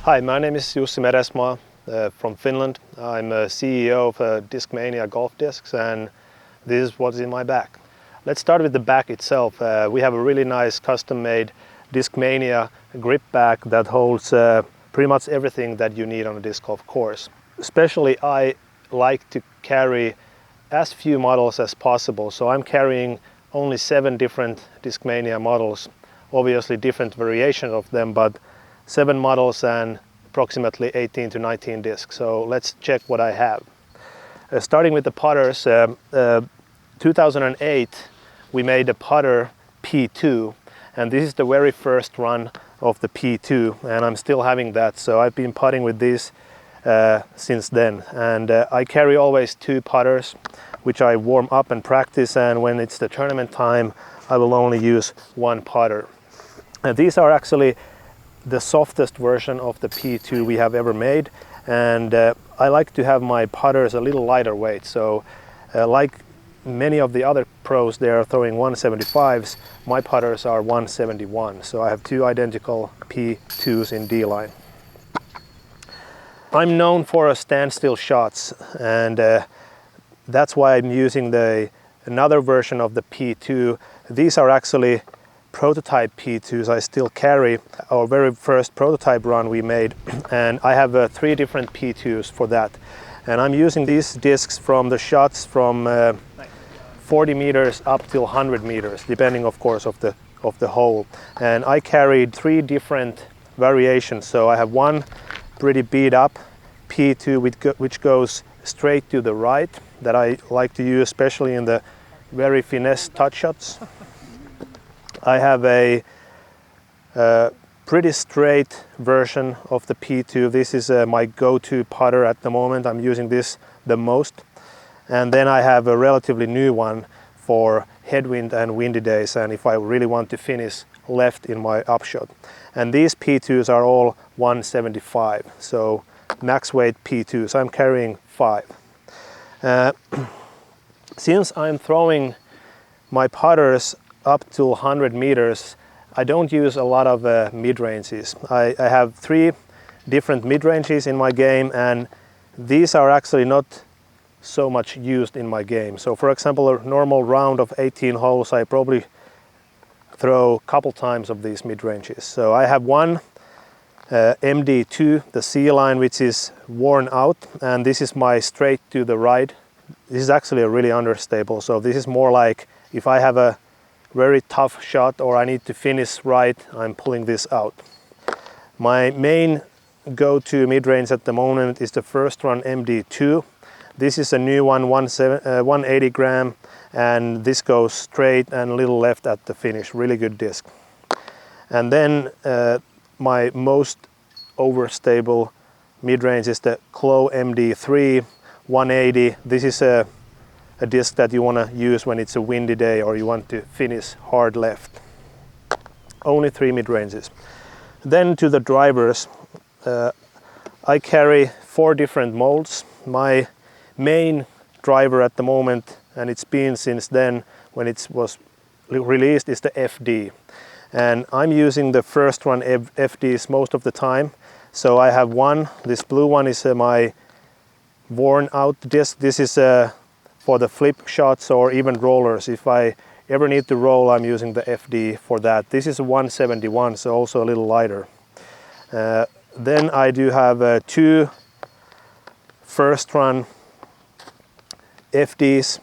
Hi, my name is Jussi Meresmaa from Finland. I'm a CEO of Discmania Golf Discs, and this is what's in my bag. Let's start with the bag itself. We have a really nice custom-made Discmania grip bag that holds pretty much everything that you need on a disc golf course. Especially I like to carry as few models as possible, so I'm carrying only 7 different Discmania models, obviously different variations of them, but 7 models and approximately 18 to 19 discs. So let's check what I have. Starting with the putters, 2008 we made a putter P2, and this is the very first run of the P2, and I'm still having that, so I've been putting with this since then. And I carry always 2 putters which I warm up and practice, and when it's the tournament time I will only use 1 putter. And these are actually the softest version of the P2 we have ever made, and I like to have my putters a little lighter weight. So like many of the other pros, they are throwing 175s, my putters are 171, so I have 2 identical P2s in D-line. I'm known for standstill shots, and that's why I'm using another version of the P2. These are actually prototype P2s I still carry, our very first prototype run we made, and I have 3 different P2s for that. And I'm using these discs from the shots from 40 meters up till 100 meters, depending of course of the hole. And I carried 3 different variations, so I have one pretty beat up P2 which goes straight to the right, that I like to use especially in the very finesse touch shots. I have a pretty straight version of the P2. This is my go-to putter at the moment. I'm using this the most. And then I have a relatively new one for headwind and windy days, and if I really want to finish left in my upshot. And these P2s are all 175, so max weight P2s. I'm carrying 5. Since I'm throwing my putters up to 100 meters, I don't use a lot of mid-ranges. I have 3 different mid-ranges in my game, and these are actually not so much used in my game. So for example, a normal round of 18 holes, I probably throw a couple times of these mid-ranges. So I have one MD3, the C-line, which is worn out, and this is my straight to the right. This is actually a really understable, so this is more like if I have a very tough shot or I need to finish right, I'm pulling this out. My main go-to mid-range at the moment is the first run MD2. This is a new one, 180 gram, and this goes straight and a little left at the finish. Really good disc. And then my most overstable mid-range is the Clow MD3 180. This is a disc that you want to use when it's a windy day or you want to finish hard left. Only 3 mid-ranges. Then to the drivers, I carry 4 different molds. My main driver at the moment, and it's been since then when it was released, is the FD. And I'm using the first run FDs most of the time. So I have one, this blue one is my worn out disc. This is for the flip shots or even rollers. If I ever need to roll, I'm using the FD for that. This is a 171, so also a little lighter. Then I do have 2 first run FDs.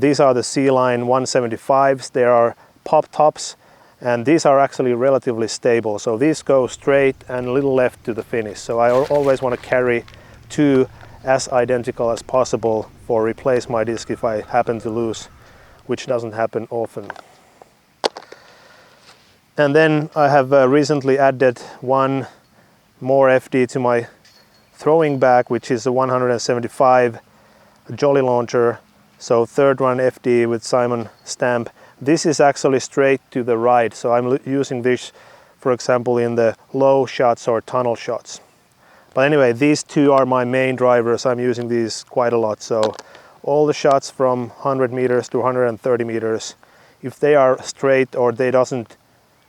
These are the C-line 175s. They are pop tops, and these are actually relatively stable. So these go straight and a little left to the finish. So I always want to carry 2 as identical as possible for replace my disc if I happen to lose, which doesn't happen often. And then I have recently added one more FD to my throwing bag, which is a 175 Jolly Launcher. So 3rd run FD with Simon stamp. This is actually straight to the right, so I'm using this, for example, in the low shots or tunnel shots. But anyway, these 2 are my main drivers. I'm using these quite a lot. So all the shots from 100 meters to 130 meters, if they are straight or they doesn't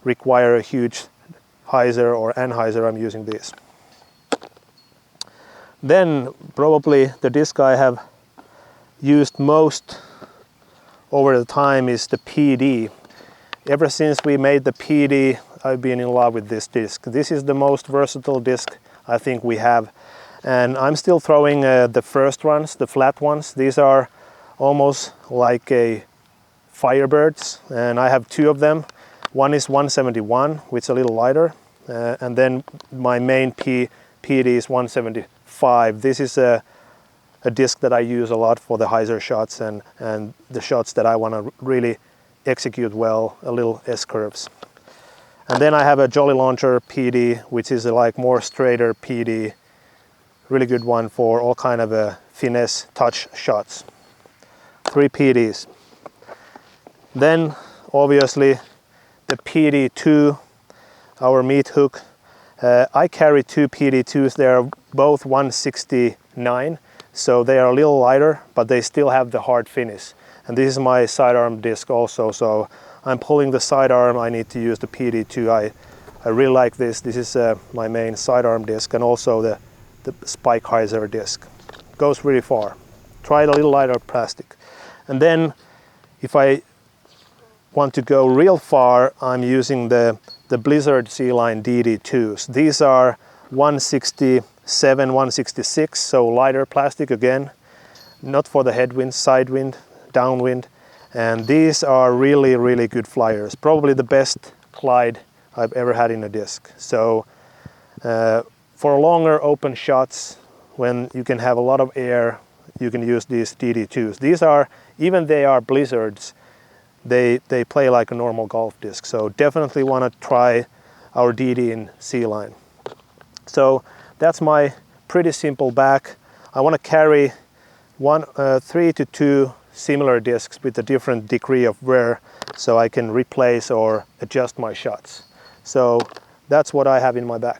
require a huge hyzer or anhyzer, I'm using this. Then probably the disc I have used most over the time is the PD. Ever since we made the PD, I've been in love with this disc. This is the most versatile disc I think we have. And I'm still throwing the first ones, the flat ones. These are almost like a Firebirds, and I have two of them. One is 171, which is a little lighter, and then my main PD is 175. This is a disc that I use a lot for the hyzer shots and the shots that I want to really execute well, a little S-curves. And then I have a Jolly Launcher PD, which is a like more straighter PD, really good one for all kind of finesse touch shots. 3 PDs. Then obviously the PD2, our meat hook. I carry 2 PD2s. They are both 169, so they are a little lighter, but they still have the hard finish. And this is my sidearm disc also, so I'm pulling the sidearm. I need to use the PD2. I really like this. This is my main sidearm disc, and also the spike hyzer disc. Goes really far. Try a little lighter plastic. And then if I want to go real far, I'm using the Blizzard C-line DD2s. These are 167, 166, so lighter plastic again, not for the headwind, sidewind, downwind. And these are really, really good flyers. Probably the best glide I've ever had in a disc. So for longer open shots, when you can have a lot of air, you can use these DD2s. These are, even they are Blizzards, they play like a normal golf disc. So definitely want to try our DD in C-line. So that's my pretty simple bag. I want to carry 3 to 2 similar discs with a different degree of wear, so I can replace or adjust my shots. So that's what I have in my bag.